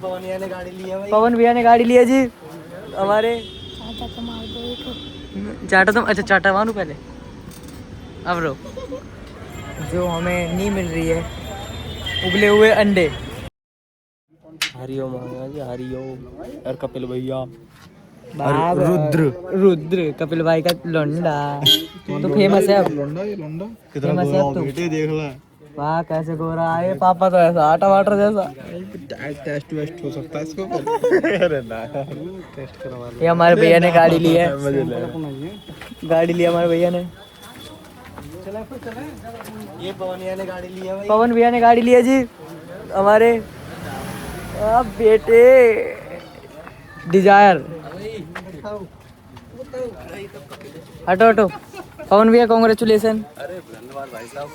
पवन भैया ने गाड़ी लिया जी हमारे। चाटा तुम अच्छा चाटा मानू पहले अब रो। जो हमें नहीं मिल रही है उबले हुए अंडे। हरिओम जी हरिओम और कपिल भैया रुद्र कपिल भाई का लोंडा तो फेमस है अब। लोंडा फेमस है अब तो देख ला। वाह कैसे गोरा है पापा तो ऐसा टमाटर जैसा। टेस्ट वेस्ट हो सकता है इसको। अरे ना टेस्ट करवा ये हमारे भैया ने गाड़ी ली है। गाड़ी लिया हमारे भैया ने। ये पवन भैया ने गाड़ी लिया भाई। पवन भैया ने गाड़ी लिया जी हमारे। अब बेटे डिजायर हटो हटो। पवन भैया कांग्रेचुलेसन। अरे धन्यवाद भाई साहब।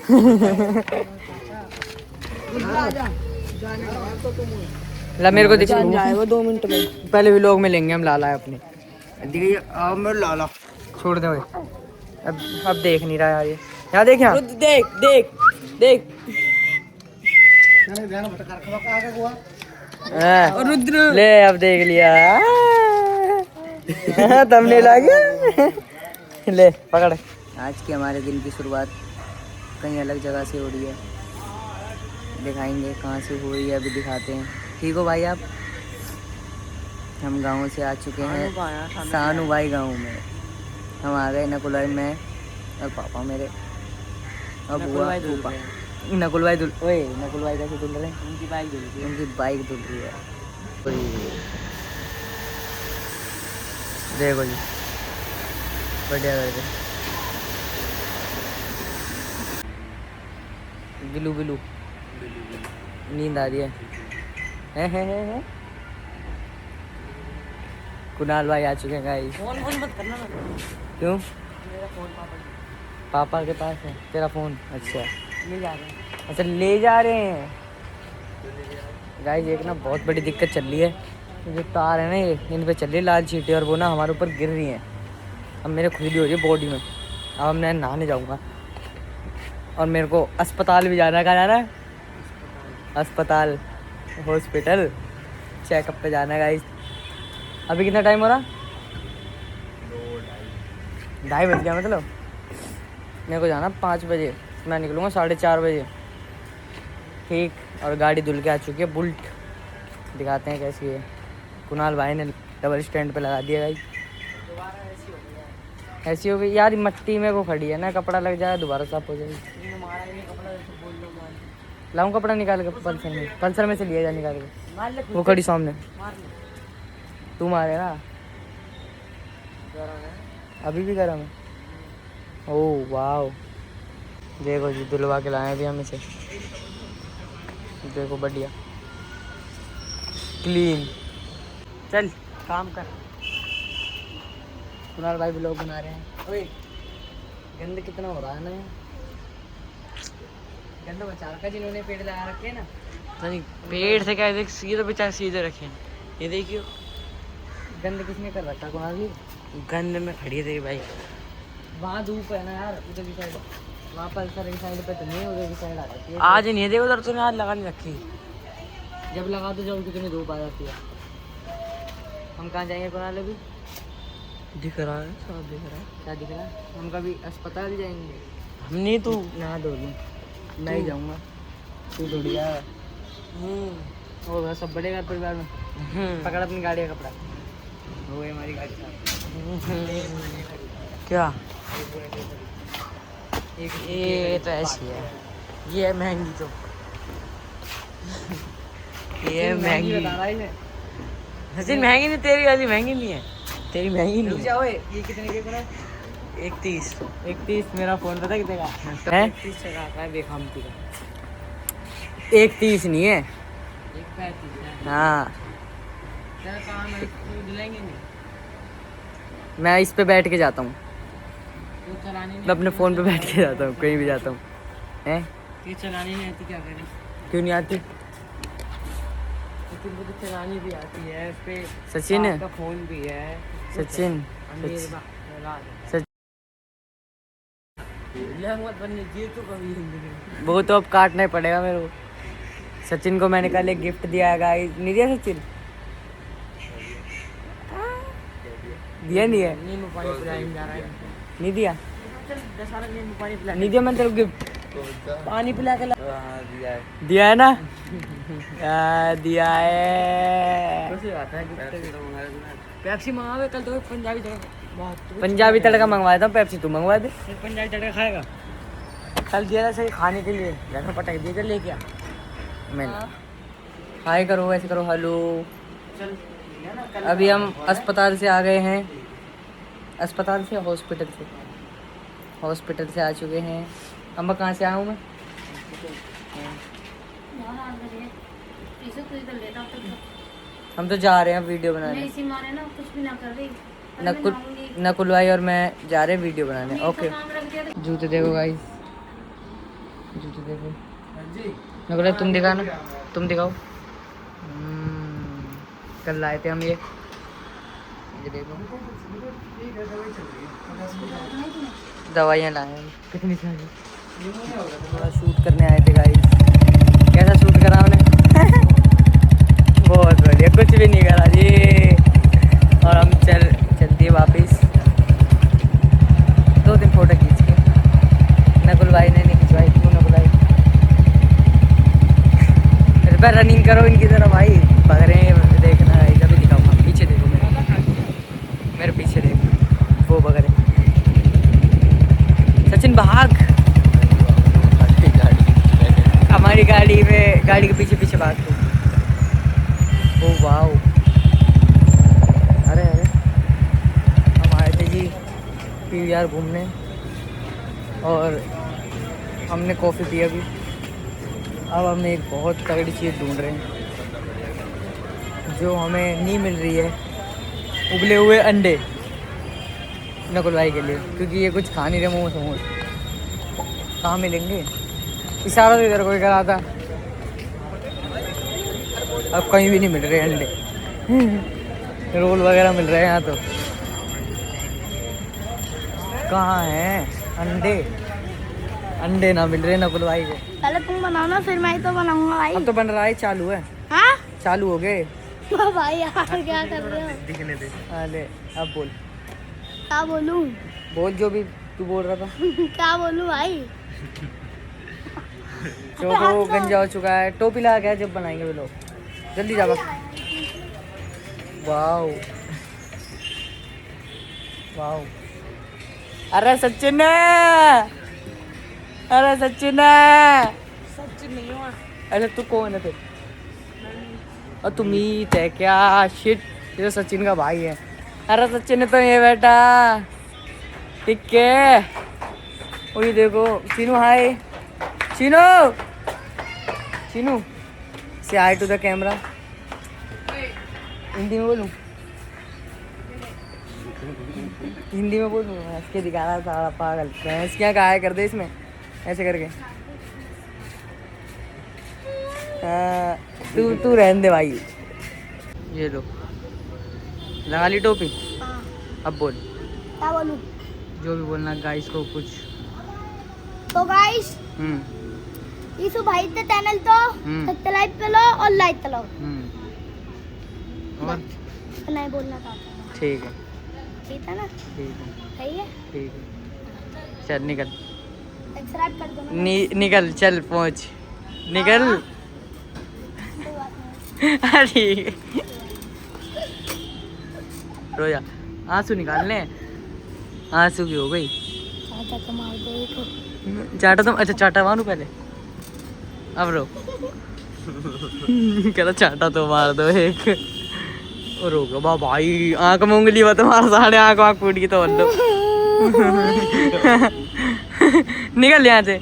ला मेरे को दिखा जाएगा 2 मिनट में। पहले भी लोग मिलेंगे हम लाला है अपने। अब मैं लाला छोड़ दे भाई। अब देख नहीं रहा यार ये। यहाँ देख यहाँ देख देख देख रुद्र ले अब देख लिया। तुमने लगे ले पकड़। आज के हमारे दिन की शुरुआत कहीं अलग जगह से हो रही है। दिखाएंगे कहाँ से हो रही है अभी दिखाते हैं। ठीक हो भाई आप। हम गाँव से आ चुके हैं सानू भाई गाँव में। हम आ गए नकुल में और पापा मेरे अब हुआ नकुल भाई धुल ओए नकुल भाई कैसे धुल रहे हैं। उनकी बाइक धुल रही है। देखो जी बढ़िया करके बिलू बिलू नींद आ रही है। कुणाल भाई आ चुके हैं गाइस। फोन मत करना ना। क्यों मेरा फोन पापा के पास है तेरा फोन। अच्छा ले जा रहे हैं। अच्छा ले जा रहे हैं गाइस। एक ना बहुत बड़ी दिक्कत चल रही है। जो तार है ना ये इन पे चल रही है लाल चींटी और वो ना हमारे ऊपर गिर रही हैं। अब मेरे खुजली हो रही है बॉडी में। अब मैं नहाने जाऊँगा और मेरे को अस्पताल भी जाना है। कहाँ जाना है अस्पताल हॉस्पिटल चेकअप पे जाना है गाइस। अभी कितना टाइम हो रहा 2:30 बज गया। मतलब मेरे को जाना 5 बजे। मैं निकलूँगा 4:30 बजे। ठीक और गाड़ी धुल के आ चुकी है बुल्ट। दिखाते हैं कैसी है। कुणाल भाई ने डबल स्टैंड पे लगा दिया गाइस। ऐसी हो गई यार मट्टी में को खड़ी है ना। कपड़ा लग जाए दोबारा साफ हो जाएगी। लाऊं कपड़ा निकाल के पल्सर में से लिया जा निकाल के। वो खड़ी सामने तू मारेगा अभी भी गर्म है। ओह वाह देखो जी धुलवा के लाए अभी हम इसे। देखो बढ़िया क्लीन। चल काम कर। कुणाल भाई ब्लॉग बना रहे हैं। ओए गंद कितना हो रहा है ना। गंद बचा रखा जिन्होंने पेड़ लगा रखे हैं ना। नहीं पेड़ से क्या देख सीधे बेचारे सीधे रखे हैं। ये देखियो गंद किसने कर रखा कुणाल जी। गंद में खड़ी है तेरी बाइक। वहाँ धूप है ना यार उधर की साइड। वहाँ पल्सर की साइड पे तो नहीं उधर की साइड आ जाती है। आज नहीं है देखो उधर तूने आज लगा नहीं रखी। जब लगा तो जाओ कितनी धूप आ जाती है। हम कहाँ जाएंगे कुणाल अभी। दिख रहा है सब दिख रहा है। क्या दिख रहा है। हम कभी अस्पताल जाएंगे। हम नहीं तू नहा धो लूँ मैं ही जाऊँगा। तू थोड़ी यार और सब बड़े घर परिवार में पकड़ अपनी गाड़ी का कपड़ा। वो है हमारी गाड़ी क्या ये तो ऐसी है। ये है महंगी तो ये महंगी सचिन महंगी नहीं। तेरी वाली महंगी नहीं है। तेरी महंगी नहीं है। ये कितने के पड़ा 31 मेरा फोन पता कितने का है। 31 का है बेखामती का। 31 नहीं है 135 हाँ। क्या काम है दिलाएंगे नहीं। मैं इस पे बैठ के जाता हूँ। मैं अपने फ़ोन पे बैठ के जाता हूँ कहीं भी जाता हूँ। हैं चलानी नहीं आती क्या करें। क्यों नहीं आती। तो चलानी भी आती है इस पे। सचिन का फ़ोन भी है। सचिन वो तो अब काटना ही पड़ेगा मेरे को। सचिन को मैंने कल एक गिफ्ट दिया है गाइस। नहीं दिया सचिन? दिया नहीं है? नींबू पानी पिलाने जा रहा है। नहीं दिया? नींबू पानी पिला नहीं दिया मैंने तेरे को गिफ्ट? पानी पिला के दिया है ना? दिया है। पेप्सी मंगावे कल तो पंजाबी तड़का मंगवाया था। पेप्सी तू मंगवा दे। पंजाबी तड़का खाएगा? कल दिया था सही खाने के लिए, घर में पटक दिया। चल लेके आ। मैंने हाय करो, ऐसे करो, हेलो। अभी हम अस्पताल से आ गए हैं। अस्पताल से हॉस्पिटल से आ चुके हैं। अम्मा कहाँ से आया हूँ मैं? हम तो जा रहे हैं वीडियो बनाने। नकुल भाई और मैं जा रहे हैं वीडियो बनाने। ओके। जूते देखो गाइस, जूते देखो। नकुल भाई तुम दिखा ना, तुम दिखाओ। कल लाए थे हम ये देखो। दवाइयाँ लाए हैं कितनी सारी। थोड़ा शूट करने आए थे गाइस। कैसा शूट करा हमने? बहुत बढ़िया, कुछ भी नहीं करा जी। और हम चल दिए वापस। 2-3 फोटो खींच के। नकुल भाई ने नहीं खिंचवाई। क्यों नकुल भाई? फिर पर रनिंग करो इनकी तरह भाई। भाग रहे हैं, देखना है। इधर भी दिखाऊंगा, पीछे देखो मेरे पीछे देखो, वो भाग रहे। सचिन भाग। हमारी गाड़ी के पीछे पीछे भाग तू। Oh wow. अरे हम आए थे जी PVR घूमने और हमने कॉफ़ी पी अभी। अब हम एक बहुत तगड़ी चीज़ ढूंढ रहे हैं जो हमें नहीं मिल रही है। उबले हुए अंडे नकुल भाई के लिए, क्योंकि ये कुछ खा नहीं रहे। मोमोज कहाँ मिलेंगे? इशारा तो इधर कोई करा था। अब कहीं भी नहीं मिल रहे अंडे। रोल वगैरह मिल रहे हैं यहाँ तो। कहाँ हैं अंडे? अंडे ना मिल रहे नकुल भाई को। पहले तुम बनाना फिर मैं तो बनाऊंगा भाई। अब तो बन रहा है, चालू है। हाँ? चालू हो गए। भाई यार क्या कर रहे हो? दिखने दे। अरे अब बोल। क्या बोलूं? बोल जो भी तू बोल रहा था। क्या बोलूं भाई? चोको गंजा हो चुका है। टोपी लगा के जब बनाएंगे वो लोग। जल्दी जा। Wow wow. अरे सचिन, अरे सचिन नहीं हुआ। अरे तू कौन है फिर? और तुम ही थे क्या? शिट, ये तो सचिन का भाई है। अरे सचिन है तो ये बेटा। ठीक है। वही देखो चीनू। हाय चीनू। चीनू से हाय टू द कैमरा। हिंदी में बोलूं? हिंदी में बोलूं? इसके दिखा रहा था पागल। भैंस क्या गाय कर दे इसमें ऐसे करके। तू रहने दे भाई। ये लो, लगा ली टोपी। हाँ। अब बोल। क्या बोलूं? जो भी बोलना गाइस को कुछ। तो गाइस इस भाई के चैनल तो सब्सक्राइब करो और लाइक करो। और नहीं बोलना चाहता। ठीक है। ठीक है ना? ठीक है। सही है? ठीक है। चल निकल। सब्सक्राइब कर दो। निकल चल पहुँच। निकल। ठीक है। रोजा आंसू निकालने। आंसू की हो गई। चाचा को मार दो एक। चाटा तुम? अच्छा चाटा मारू पहले। अब रो। कह रहा चाटा तो मार दो एक। और रोको बा भाई। आंख में उंगली हुआ तुम्हारा साढ़े आंख फूट गई तो बोल दो। निकल यहाँ से।